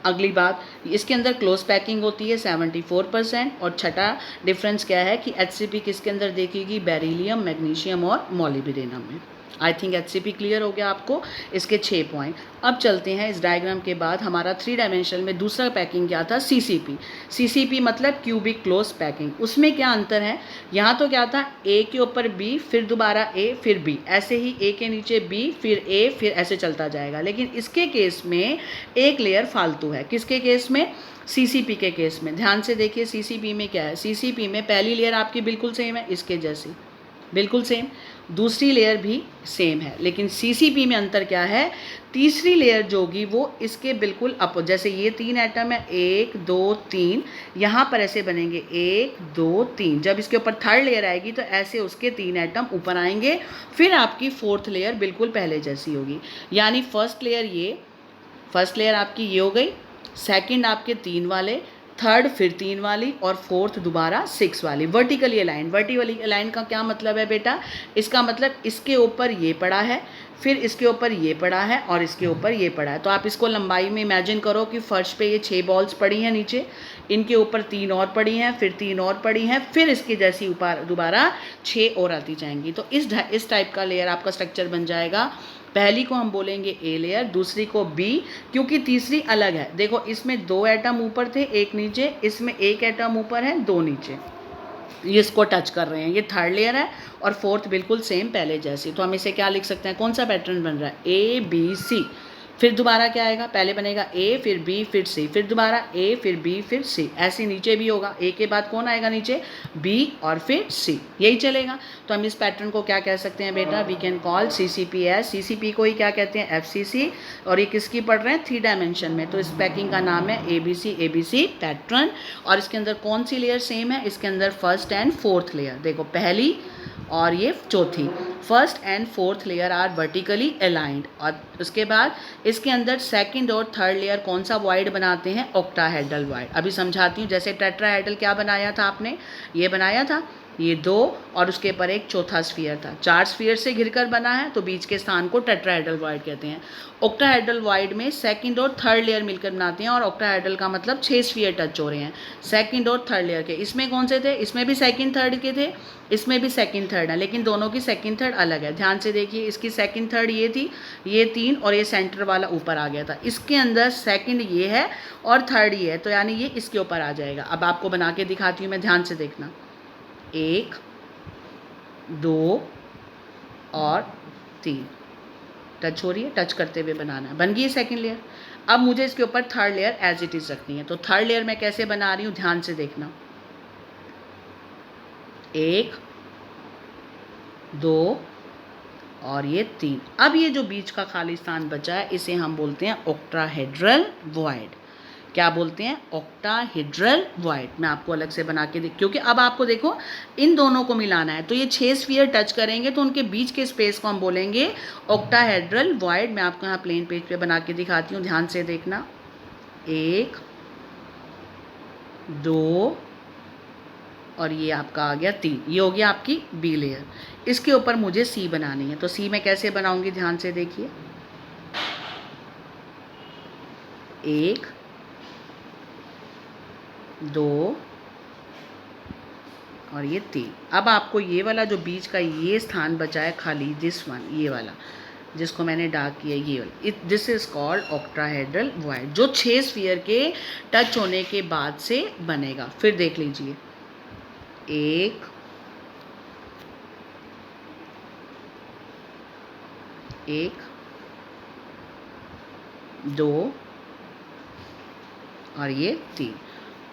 अगली बात, इसके अंदर क्लोज पैकिंग होती है 74%। और छठा डिफरेंस क्या है कि HCP किसके अंदर देखेगी, बेरिलियम, मैग्नीशियम और मोलिब्डेनम में। आई थिंक HCP क्लियर हो गया आपको, इसके 6 पॉइंट। अब चलते हैं इस डायग्राम के बाद हमारा 3 डायमेंशनल में दूसरा पैकिंग क्या था, CCP। CCP मतलब क्यूबिक क्लोज पैकिंग। उसमें क्या अंतर है, यहाँ तो क्या था, A के ऊपर B, फिर दोबारा A, फिर B, ऐसे ही A के नीचे B, फिर A, फिर ऐसे चलता जाएगा। लेकिन इसके केस में एक लेयर फालतू है। किसके केस में, CCP के केस में। ध्यान से देखिए CCP में क्या है, CCP में पहली लेयर आपकी बिल्कुल सेम है, इसके जैसी बिल्कुल सेम, दूसरी लेयर भी सेम है, लेकिन CCP में अंतर क्या है, तीसरी लेयर जो होगी वो इसके बिल्कुल अपोजिट। जैसे ये 3 एटम है, 1 2 3, यहाँ पर ऐसे बनेंगे 1 2 3। जब इसके ऊपर थर्ड लेयर आएगी तो ऐसे उसके 3 एटम ऊपर आएंगे, फिर आपकी फोर्थ लेयर बिल्कुल पहले जैसी होगी। यानी फर्स्ट लेयर आपकी ये हो गई, सेकंड आपके 3 वाले, थर्ड फिर 3 वाली, और फोर्थ दोबारा 6 वाली। वर्टिकली अलाइन, वर्टिकली अलाइन का क्या मतलब है बेटा, इसका मतलब इसके ऊपर ये पड़ा है, फिर इसके ऊपर ये पड़ा है, और इसके ऊपर ये पड़ा है। तो आप इसको लंबाई में इमेजिन करो कि फर्श पे ये 6 बॉल्स पड़ी हैं नीचे, इनके ऊपर 3 और पड़ी हैं, फिर 3 और पड़ी हैं, फिर इसके जैसी ऊपर दोबारा 6 और आती जाएंगी। तो इस टाइप का लेयर आपका स्ट्रक्चर बन जाएगा। पहली को हम बोलेंगे A लेयर, दूसरी को B, क्योंकि तीसरी अलग है। देखो इसमें 2 एटम ऊपर थे, 1 नीचे, इसमें 1 एटम ऊपर है, 2 नीचे, ये इसको टच कर रहे हैं। ये थर्ड लेयर है और फोर्थ बिल्कुल सेम पहले जैसी। तो हम इसे क्या लिख सकते हैं, कौन सा पैटर्न बन रहा है, ABC, फिर दोबारा क्या आएगा, पहले बनेगा A, फिर B, फिर C, फिर दोबारा A, फिर B, फिर C। ऐसे नीचे भी होगा, A के बाद कौन आएगा नीचे, B, और फिर C, यही चलेगा। तो हम इस पैटर्न को क्या कह सकते हैं बेटा, we can call CCP as, CCP को ही क्या कहते हैं, FCC। और ये किसकी पढ़ रहे हैं, 3 डायमेंशन में। तो इस पैकिंग का नाम है ABC पैटर्न। और इसके अंदर कौन सी लेयर सेम है, इसके अंदर फर्स्ट एंड फोर्थ लेयर, देखो पहली और ये चौथी, first and fourth layer are vertically aligned. और उसके बाद इसके अंदर सेकंड और थर्ड लेयर कौन सा वॉइड बनाते हैं, ऑक्टाहेड्रल वॉइड। अभी समझाती हूँ। जैसे टेट्राहेड्रल क्या बनाया था आपने, ये बनाया था, ये 2 और उसके ऊपर एक चौथा स्फीयर था। 4 स्फीयर से घिरकर बना है, तो बीच के स्थान को टेट्राहेड्रल वॉइड कहते हैं। ऑक्टाहेड्रल वॉइड में सेकंड और थर्ड लेयर मिलकर बनाते हैं, और ऑक्टाहेड्रल का मतलब 6 स्फीयर टच हो रहे हैं, सेकंड और थर्ड लेयर के। इसमें कौन से थे, इसमें भी सेकंड थर्ड के थे, इसमें भी सेकंड थर्ड है, लेकिन दोनों की सेकंड थर्ड अलग है। ध्यान से देखिए, इसकी सेकंड थर्ड ये थी, ये 3, और ये सेंटर वाला ऊपर आ गया था। इसके अंदर सेकंड ये है और थर्ड ये है, तो यानी ये इसके ऊपर आ जाएगा। अब आपको बना के दिखाती हूँ मैं, ध्यान से देखना, 1 2 और 3 टच हो रही है, टच करते हुए बनाना है, बन गई सेकंड लेयर। अब मुझे इसके ऊपर third layer as it is रखनी है। तो थर्ड लेयर मैं कैसे बना रही हूँ, ध्यान से देखना, 1 2 और ये 3। अब ये जो बीच का खाली स्थान बचा है, इसे हम बोलते हैं ऑक्टाहेड्रल वॉइड। क्या बोलते हैं, ऑक्टाहेड्रल वॉइड। मैं आपको अलग से बना के क्योंकि अब आपको देखो इन दोनों को मिलाना है, तो ये 6 स्फीयर टच करेंगे, तो उनके बीच के स्पेस को हम बोलेंगे ऑक्टाहेड्रल वॉइड। मैं आपको यहाँ प्लेन पेज पे बना के दिखाती हूँ, ध्यान से देखना, 1 2 और ये आपका आ गया 3, ये हो गया आपकी B लेयर। इसके ऊपर मुझे C बनानी है, तो C मैं कैसे बनाऊंगी, ध्यान से देखिए, 1 2 और ये 3। अब आपको ये वाला जो बीच का ये स्थान बचा है खाली, दिस वन, ये वाला जिसको मैंने डार्क किया, ये वाला, this is called octahedral void, जो 6 स्फीयर के टच होने के बाद से बनेगा। फिर देख लीजिए, 1 2 और ये 3,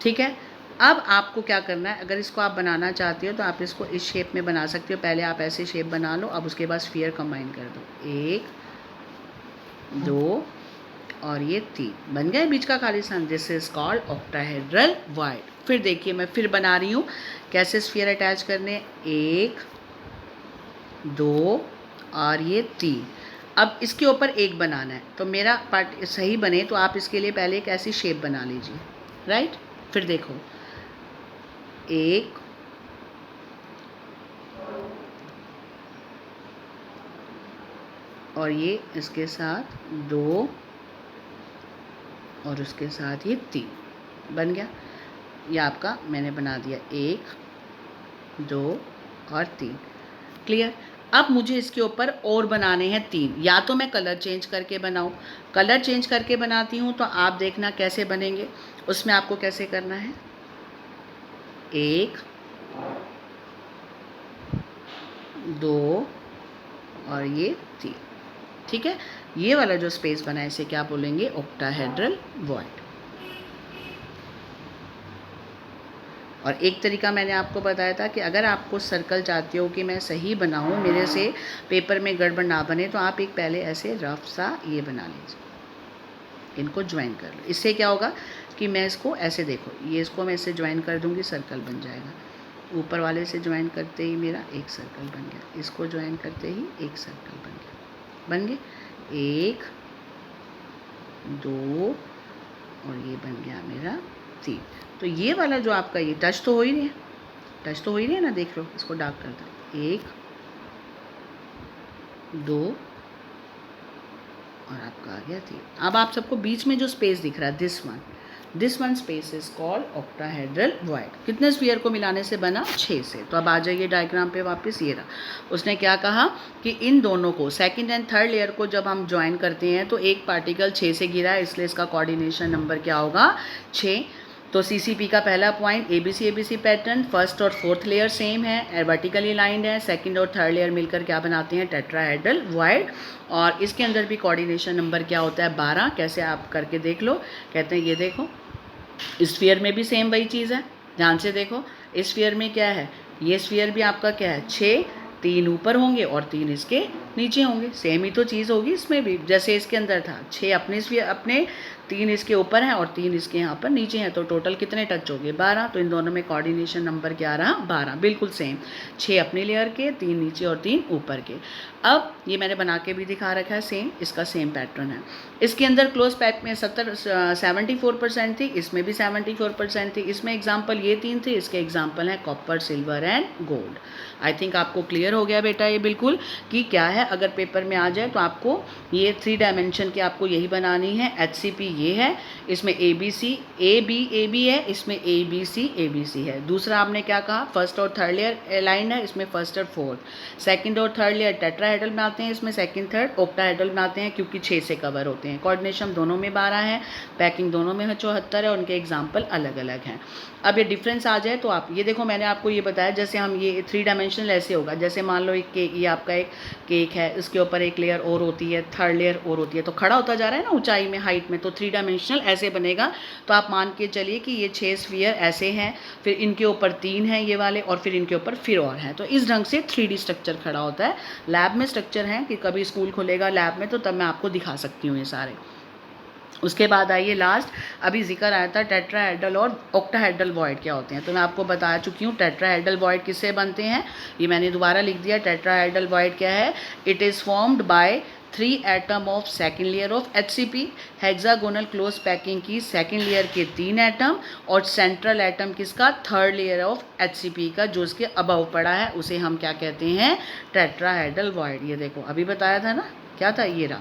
ठीक है। अब आपको क्या करना है, अगर इसको आप बनाना चाहते हो तो आप इसको इस शेप में बना सकते हो। पहले आप ऐसे शेप बना लो, अब उसके बाद स्फीयर कंबाइन कर दो, 1 2 और ये 3 बन गए बीच का खाली स्थान। This is called octahedral void. फिर देखिए मैं फिर बना रही हूँ कैसे स्फीयर अटैच करने, 1 2 और ये 3। अब इसके ऊपर एक बनाना है, तो मेरा पार्ट सही बने तो आप इसके लिए पहले एक ऐसी शेप बना लीजिए, राइट। फिर देखो 1 और ये इसके साथ 2 और उसके साथ ये 3 बन गया। ये आपका मैंने बना दिया 1 2 और 3। क्लियर। अब मुझे इसके ऊपर और बनाने हैं 3। या तो मैं कलर चेंज करके बनाऊँ, कलर चेंज करके बनाती हूँ तो आप देखना कैसे बनेंगे। उसमें आपको कैसे करना है, 1 2 और ये 3। ठीक है, ये वाला जो स्पेस बना है इसे क्या बोलेंगे, ऑक्टाहेड्रल वॉइड। और एक तरीका मैंने आपको बताया था कि अगर आपको सर्कल चाहते हो कि मैं सही बनाऊँ, मेरे से पेपर में गड़बड़ ना बने, तो आप एक पहले ऐसे रफ सा ये बना लीजिए, इनको ज्वाइन कर लो। इससे क्या होगा कि मैं इसको ऐसे, देखो ये इसको मैं इससे ज्वाइन कर दूँगी, सर्कल बन जाएगा। ऊपर वाले से ज्वाइन करते ही मेरा एक सर्कल बन गया, इसको ज्वाइन करते ही एक सर्कल बन गया, बन गए 1 2 और ये बन गया मेरा 3। तो ये वाला जो आपका ये टच तो हो ही नहीं है, टच तो हो ही नहीं है ना, देख लो इसको डार्क कर दो, 1 2 और आपका आ गया 3। अब आप सबको बीच में जो स्पेस दिख रहा है, this one space is called octahedral void. कितने स्फीयर को मिलाने से बना, 6 से। तो अब आ जाइए डायग्राम पे वापस। ये रहा, उसने क्या कहा कि इन दोनों को, सेकंड एंड थर्ड लेयर को जब हम ज्वाइन करते हैं तो एक पार्टिकल 6 से गिरा है, इसलिए इसका कोऑर्डिनेशन नंबर क्या होगा, 6। तो सीसीपी का पहला पॉइंट, एबीसी पैटर्न, फर्स्ट और फोर्थ लेयर सेम है, वर्टिकली लाइंड है, सेकंड और थर्ड लेयर मिलकर क्या बनाते हैं, टेट्राहेड्रल वॉइड। और इसके अंदर भी कोऑर्डिनेशन नंबर क्या होता है, 12। कैसे आप करके देख लो, कहते हैं ये देखो, स्फीयर में भी सेम वही चीज़ है, ध्यान से देखो। इस स्फीयर में क्या है, ये स्फीयर भी आपका क्या है, 6, 3 ऊपर होंगे और 3 इसके नीचे होंगे, सेम ही तो चीज़ होगी इसमें भी, जैसे इसके अंदर था 6 अपने स्फीयर, अपने 3 इसके ऊपर हैं और 3 इसके यहाँ पर नीचे हैं, तो टोटल कितने टच हो गए, 12। तो इन दोनों में कोऑर्डिनेशन नंबर क्या रहा, 12, बिल्कुल सेम, 6 अपने लेयर के, 3 नीचे और 3 ऊपर के। अब ये मैंने बना के भी दिखा रखा है, सेम इसका सेम पैटर्न है। इसके अंदर क्लोज पैक में 74% थी, इसमें भी 74% थी। इसमें एग्जाम्पल ये 3 थे, इसके एग्जाम्पल हैं copper, silver and gold. I think आपको क्लियर हो गया बेटा ये बिल्कुल कि क्या है। अगर पेपर में आ जाए तो आपको ये 3 डायमेंशन की आपको यही बनानी है। HCP ये है, इसमें ABC AB है, इसमें ABC है। दूसरा आपने क्या कहा, फर्स्ट और थर्ड लेयर लाइन है, इसमें फर्स्ट और फोर्थ। सेकंड और थर्ड लेयर टेट्राहेड्रल बनाते हैं, इसमें सेकंड थर्ड ऑक्टाहेड्रल बनाते हैं, क्योंकि 6 से कवर होते हैं। कोऑर्डिनेशन दोनों में 12 है, पैकिंग दोनों में 74 है, उनके एग्जाम्पल अलग अलग हैं। अब ये डिफरेंस आ जाए तो आप ये देखो, मैंने आपको ये बताया जैसे हम ये 3 डायमेंशनल ऐसे होगा, जैसे मान लो एक केक, ये आपका एक केक है, इसके ऊपर एक लेयर और होती है, थर्ड लेयर और होती है, तो खड़ा होता जा रहा है ना ऊंचाई में, हाइट में, तो 3 डायमेंशनल ऐसे बनेगा। तो आप मान के चलिए कि ये 6 स्फीयर ऐसे हैं, फिर इनके ऊपर 3 हैं ये वाले, और फिर इनके ऊपर फिर और हैं। तो इस ढंग से 3D स्ट्रक्चर खड़ा होता है। लैब में स्ट्रक्चर है कि कभी स्कूल खुलेगा लैब में तो तब मैं आपको दिखा सकती हूँ ये सारे। उसके बाद आइए लास्ट, अभी जिक्र आया था टेट्राहेड्रल और ऑक्टाहेड्रल वॉइड क्या होते हैं, तो मैं आपको बता चुकी हूँ टेट्राहेड्रल वॉइड किससे बनते हैं। ये मैंने दोबारा लिख दिया, टेट्राहेड्रल वॉइड क्या है, it is formed by 3 atom of second layer of HCP, hexagonal close packing की सेकेंड लेयर के 3 एटम, और सेंट्रल एटम किसका, थर्ड लेयर ऑफ HCP का, जो इसके अबव पड़ा है, उसे हम क्या कहते हैं, टेट्राहेड्रल वॉइड। ये देखो अभी बताया था ना, क्या था, ये रहा,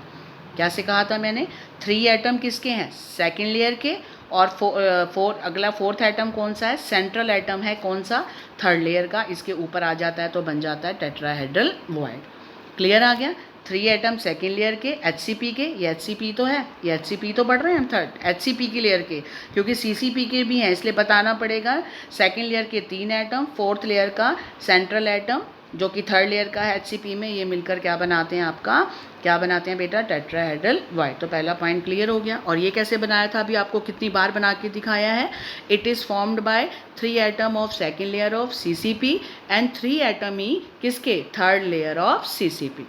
क्या से कहा था मैंने, 3 एटम किसके हैं, सेकेंड लेयर के, और अगला फोर्थ एटम कौन सा है, सेंट्रल एटम है कौन सा, थर्ड लेयर का, इसके ऊपर आ जाता है तो बन जाता है टेट्राहेड्रल वॉइड। क्लियर आ गया। 3 एटम सेकेंड लेयर के, HCP के, ये HCP तो है, ये HCP तो पढ़ रहे हैं हम, थर्ड HCP की लेयर के, क्योंकि CCP के भी हैं इसलिए बताना पड़ेगा। सेकेंड लेयर के 3 एटम, फोर्थ लेयर का सेंट्रल एटम जो कि थर्ड लेयर का है HCP में, ये मिलकर क्या बनाते हैं, आपका क्या बनाते हैं बेटा, टेट्राहेड्रल वॉइड। तो पहला पॉइंट क्लियर हो गया। और ये कैसे बनाया था, अभी आपको कितनी बार बना के दिखाया है, it is formed by 3 atom of second layer of CCP and 3 atom ही किसके, third layer of CCP।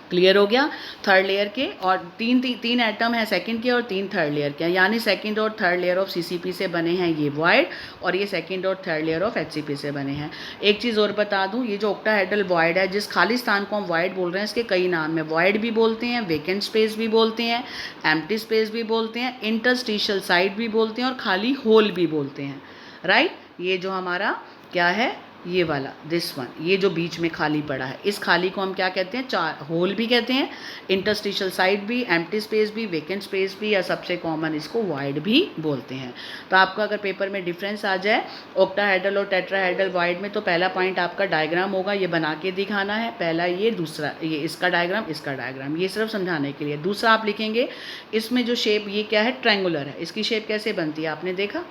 Clear हो गया थर्ड लेयर के, और तीन एटम है सेकंड के और 3 थर्ड लेयर के, यानी सेकंड और थर्ड लेयर ऑफ सीसीपी से बने हैं ये वॉइड, और ये सेकंड और थर्ड लेयर ऑफ एचसीपी से बने हैं। एक चीज़ और बता दूं, ये जो ऑक्टाहेड्रल वॉइड है, जिस खाली स्थान को हम वॉइड बोल रहे हैं, इसके कई नाम है। वॉइड भी बोलते हैं, वेकेंट स्पेस भी बोलते हैं, एम्प्टी स्पेस भी बोलते हैं, इंटरस्टिशियल साइड भी बोलते हैं, और खाली होल भी बोलते हैं। राइट, ये जो हमारा क्या है, ये वाला दिस वन, ये जो बीच में खाली पड़ा है, इस खाली को हम क्या कहते हैं, चार होल भी कहते हैं, इंटरस्टिशियल साइड भी, एम्प्टी स्पेस भी, वेकेंट स्पेस भी, या सबसे कॉमन इसको वॉइड भी बोलते हैं। तो आपका अगर पेपर में डिफरेंस आ जाए ऑक्टाहेड्रल और टेट्राहेड्रल वॉइड में, तो पहला पॉइंट आपका डायग्राम होगा, ये बना के दिखाना है पहला, ये दूसरा ये इसका डायग्राम, इसका डायग्राम, ये सिर्फ समझाने के लिए। दूसरा आप लिखेंगे इसमें जो शेप, ये क्या है, ट्रायंगुलर है, इसकी शेप कैसे बनती है आपने देखा,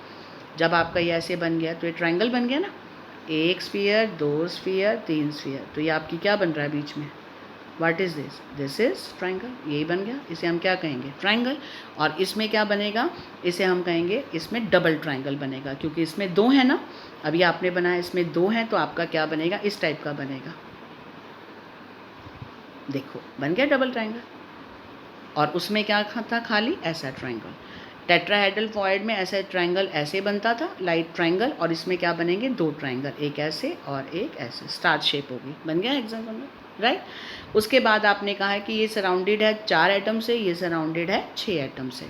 जब आपका ये ऐसे बन गया तो ये ट्रायंगल बन गया ना, एक स्फीयर, 2 स्फीयर, 3 स्फीयर, तो ये आपकी क्या बन रहा है बीच में, what is this, this is triangle, यही बन गया, इसे हम क्या कहेंगे, ट्रायंगल। और इसमें क्या बनेगा, इसे हम कहेंगे, इसमें डबल ट्रायंगल बनेगा, क्योंकि इसमें 2 है ना, अभी आपने बनाया इसमें 2 है, तो आपका क्या बनेगा, इस टाइप का बनेगा, देखो बन गया डबल ट्रायंगल। और उसमें क्या था, खाली ऐसा ट्रायंगल। टेट्राहेड्रल वॉइड में ऐसा ट्रायंगल ऐसे बनता था, लाइट ट्रायंगल, और इसमें क्या बनेंगे, 2 ट्रायंगल, एक ऐसे और एक ऐसे, स्टार शेप होगी, बन गया एग्जाम्पल में, राइट। उसके बाद आपने कहा है कि ये सराउंडेड है 4 एटम से, ये सराउंडेड है 6 एटम से,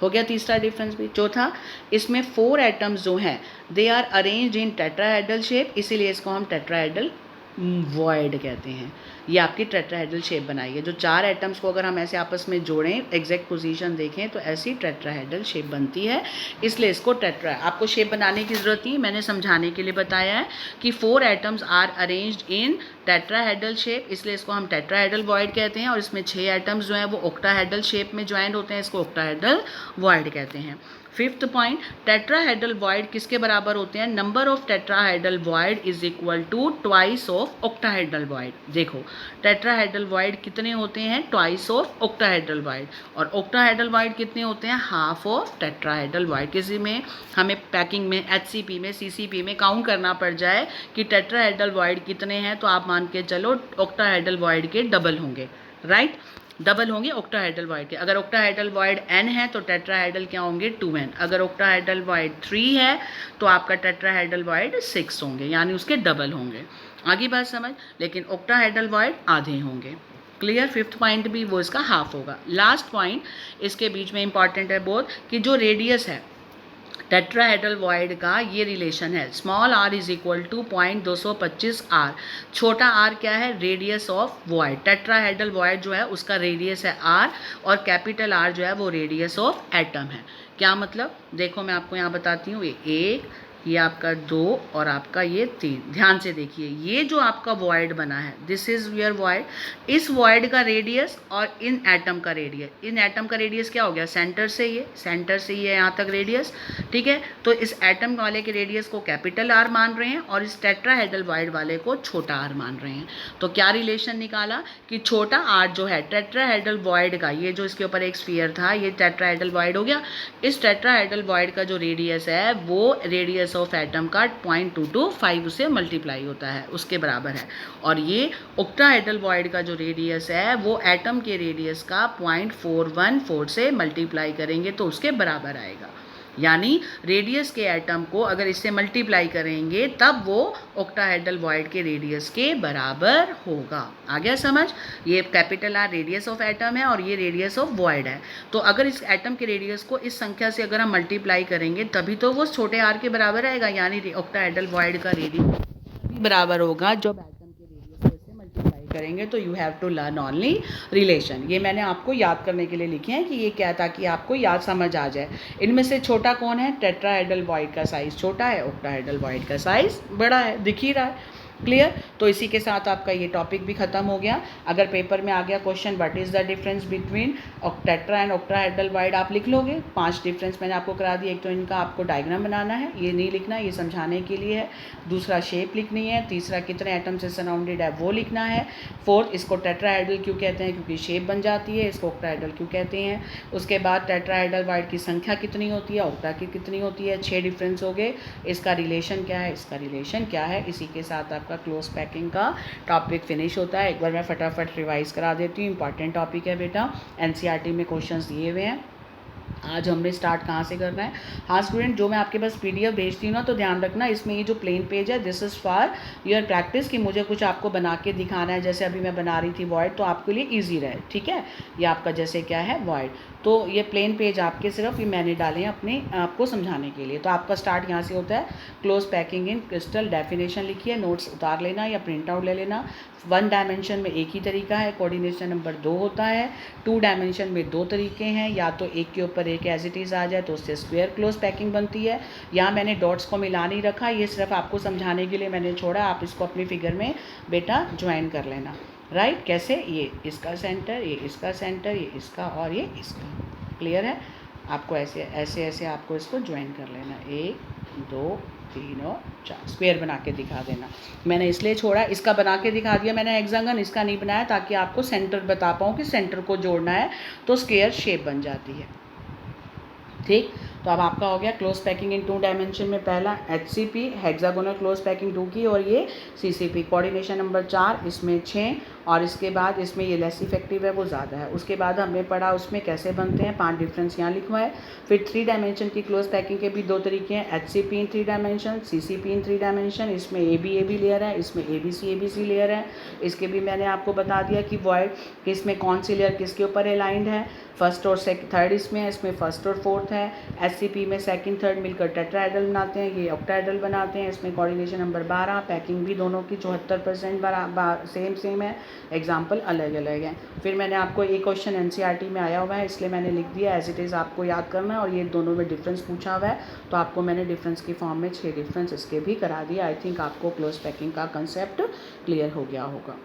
हो गया तीसरा डिफरेंस भी। चौथा, इसमें 4 एटम्स जो हैं they are arranged in tetrahedral shape, इसीलिए इसको हम टेट्राहेड्रल वॉइड कहते हैं। ये आपकी टेट्राहेड्रल शेप बनाई है, जो 4 एटम्स को अगर हम ऐसे आपस में जोड़ें, एग्जैक्ट पोजीशन देखें, तो ऐसी टेट्राहेड्रल शेप बनती है, इसलिए इसको टेट्रा, आपको शेप बनाने की ज़रूरत नहीं, मैंने समझाने के लिए बताया है कि 4 atoms are arranged in tetrahedral shape, इसलिए इसको हम टेट्राहेड्रल वॉइड कहते हैं, और इसमें 6 एटम्स जो हैं वो ऑक्टाहेड्रल शेप में ज्वाइंट होते हैं, इसको ऑक्टाहेड्रल वॉइड कहते हैं। 5th पॉइंट, टेट्राहेड्रल वॉइड किसके बराबर होते हैं, number of tetrahedral void is equal to twice of octahedral void. देखो टेट्राहेड्रल वॉइड कितने होते हैं, ट्वाइस ऑफ ऑक्टाहेड्रल वॉइड, और ऑक्टाहेड्रल वॉइड कितने होते हैं, हाफ ऑफ टेट्राहेड्रल वॉइड। किसी में हमें पैकिंग में, एचसीपी में, सीसीपी में काउंट करना पड़ जाए कि टेट्राहेड्रल वॉइड कितने हैं, तो आप मान के चलो ऑक्टाहेड्रल वॉइड के डबल होंगे, राइट, डबल होंगे ऑक्टाहेड्रल वॉइड के। अगर ऑक्टाहेड्रल वॉइड n है तो टेट्राहेड्रल क्या होंगे, 2n। अगर ऑक्टाहेड्रल वॉइड 3 है तो आपका टेट्राहेड्रल वॉइड 6 होंगे, यानी उसके डबल होंगे। आगे बात समझ, लेकिन ऑक्टाहेड्रल वॉइड आधे होंगे। क्लियर। 5th पॉइंट भी वो इसका हाफ होगा। लास्ट पॉइंट इसके बीच में इंपॉर्टेंट है बहुत, कि जो रेडियस है टेट्राहेड्रल वॉइड का, ये रिलेशन है, small r is equal to 0.225 r। छोटा r क्या है, radius of void. Tetrahedral void जो है उसका रेडियस है r, और कैपिटल R जो है वो रेडियस ऑफ एटम है। क्या मतलब, देखो मैं आपको यहाँ बताती हूँ, ये 1, ये आपका 2 और आपका ये 3। ध्यान से देखिए, ये जो आपका वॉइड बना है, दिस इज योर वॉइड। इस वॉइड का रेडियस और इन एटम का रेडियस, इन एटम का रेडियस क्या हो गया, सेंटर से ये यहाँ तक रेडियस, ठीक है। तो इस एटम वाले के रेडियस को कैपिटल R मान रहे हैं, और इस टेट्राहेड्रल वॉइड वाले को छोटा r मान रहे हैं। तो क्या रिलेशन निकाला कि छोटा r जो है टेट्राहेड्रल वॉइड का, ये जो इसके ऊपर एक स्फीयर था, ये टेट्राहेड्रल वॉइड हो गया। इस टेट्राहेड्रल वॉइड का जो रेडियस है वो रेडियस ऑफ एटम का 0.225 से मल्टीप्लाई होता है, उसके बराबर है। और ये ऑक्टाहेड्रल वॉइड का जो रेडियस है वो एटम के रेडियस का 0.414 से मल्टीप्लाई करेंगे तो उसके बराबर आएगा। यानी रेडियस के एटम को अगर इससे मल्टीप्लाई करेंगे तब वो ऑक्टाहेड्रल वॉइड के रेडियस के बराबर होगा। आ गया समझ। ये capital R radius of atom है और ये रेडियस ऑफ वॉइड है। तो अगर इस एटम के रेडियस को इस संख्या से अगर हम मल्टीप्लाई करेंगे तभी तो वो छोटे r के बराबर आएगा, यानी ऑक्टाहेड्रल वॉइड का रेडियस बराबर होगा जब एटम के रेडियस से मल्टीप्लाई करेंगे। तो you have to learn only relation. ये मैंने आपको याद करने के लिए लिखे हैं कि ये क्या था, कि आपको याद समझ आ जाए। इनमें से छोटा कौन है, टेट्राहेड्रल वॉइड का साइज छोटा है, ऑक्टाहेड्रल वॉइड का साइज बड़ा है, दिख ही रहा है। क्लियर। तो इसी के साथ आपका ये टॉपिक भी खत्म हो गया। अगर पेपर में आ गया question what is the difference between tetra and octahedral void, आप लिख लोगे। 5 डिफरेंस मैंने आपको करा दिया। एक तो इनका आपको डायग्राम बनाना है, ये नहीं लिखना, ये समझाने के लिए है। दूसरा शेप लिखनी है। तीसरा कितने एटम से सराउंडेड है वो लिखना है। 4th इसको टेट्राहेड्रल क्यों कहते हैं, क्योंकि शेप बन जाती है। इसको ऑक्टाहेड्रल क्यों कहते हैं। उसके बाद टेट्राहेड्रल वॉइड की संख्या कितनी होती है, ऑक्टा की कितनी होती है। 6 डिफरेंस हो गए। इसका रिलेशन क्या है, इसका रिलेशन क्या है। इसी के साथ आप आपका क्लोज पैकिंग का टॉपिक फिनिश होता है। एक बार मैं फटाफट रिवाइज करा देती हूँ। इंपॉर्टेंट टॉपिक है बेटा, एनसीईआरटी में क्वेश्चंस दिए हुए हैं। आज हमने स्टार्ट कहाँ से करना है? हाँ स्टूडेंट, जो मैं आपके पास पीडीएफ भेजती हूँ ना, तो ध्यान रखना इसमें ये जो प्लेन पेज है, this is for your practice, कि मुझे कुछ आपको बना के दिखाना है। जैसे अभी मैं बना रही थी वॉइड, तो आपके लिए ईजी रहे, ठीक है। ये आपका जैसे क्या है वॉइड, तो ये प्लेन पेज आपके सिर्फ ये मैंने डाले हैं अपने आपको समझाने के लिए। तो आपका स्टार्ट यहाँ से होता है, क्लोज पैकिंग इन क्रिस्टल। डेफिनेशन लिखिए, नोट्स उतार लेना या प्रिंट आउट ले लेना। 1 डायमेंशन में एक ही तरीका है, कोऑर्डिनेशन नंबर 2 होता है। 2 डायमेंशन में 2 तरीके हैं, या तो एक के ऊपर एक एज इट इज़ आ जाए तो उससे स्क्वायर क्लोज पैकिंग बनती है। या मैंने डॉट्स को मिला नहीं रखा, ये सिर्फ आपको समझाने के लिए मैंने छोड़ा, आप इसको अपनी फिगर में बेटा ज्वाइन कर लेना। राइट, कैसे? ये इसका सेंटर, ये इसका सेंटर, ये इसका और ये इसका। क्लियर है? आपको ऐसे ऐसे ऐसे आपको इसको ज्वाइन कर लेना। 1 2 3 और 4 स्क्वायर बना के दिखा देना। मैंने इसलिए छोड़ा, इसका बना के दिखा दिया मैंने हेक्सागन, इसका नहीं बनाया, ताकि आपको सेंटर बता पाऊँ कि सेंटर को जोड़ना है तो स्क्वायर शेप बन जाती है। ठीक, तो अब आपका हो गया क्लोज पैकिंग इन 2 डायमेंशन में पहला HCP हेक्सागोनल क्लोज पैकिंग 2 की, और ये CCP कोऑर्डिनेशन नंबर 4, इसमें 6, और इसके बाद इसमें ये लेस इफेक्टिव है, वो ज़्यादा है। उसके बाद हमने पढ़ा उसमें कैसे बनते हैं, 5 डिफरेंस यहाँ लिखवा है। फिर 3 डायमेंशन की क्लोज पैकिंग के भी 2 तरीके हैं, HCP इन 3 डायमेंशन, CCP इन 3 डायमेंशन। इसमें AB लेयर है, इसमें ABC लेयर है। इसके भी मैंने आपको बता दिया कि वॉइड किसमें कौन सी लेयर किसके ऊपर अलाइंड है। फर्स्ट और थर्ड इसमें है, इसमें फर्स्ट और फोर्थ है। HCP में सेकंड थर्ड मिलकर टेट्राहेड्रल बनाते हैं, ये ऑक्टाहेड्रल बनाते हैं। इसमें कोऑर्डिनेशन नंबर 12, पैकिंग भी दोनों की 74% सेम है, एग्जाम्पल अलग अलग हैं। फिर मैंने आपको एक क्वेश्चन NCERT में आया हुआ है, इसलिए मैंने लिख दिया एज इट इज़, आपको याद करना है। और ये दोनों में डिफरेंस पूछा हुआ है, तो आपको मैंने डिफरेंस की फॉर्म में 6 डिफरेंस इसके भी करा दिया। आई थिंक आपको क्लोज पैकिंग का कंसेप्ट क्लियर हो गया होगा।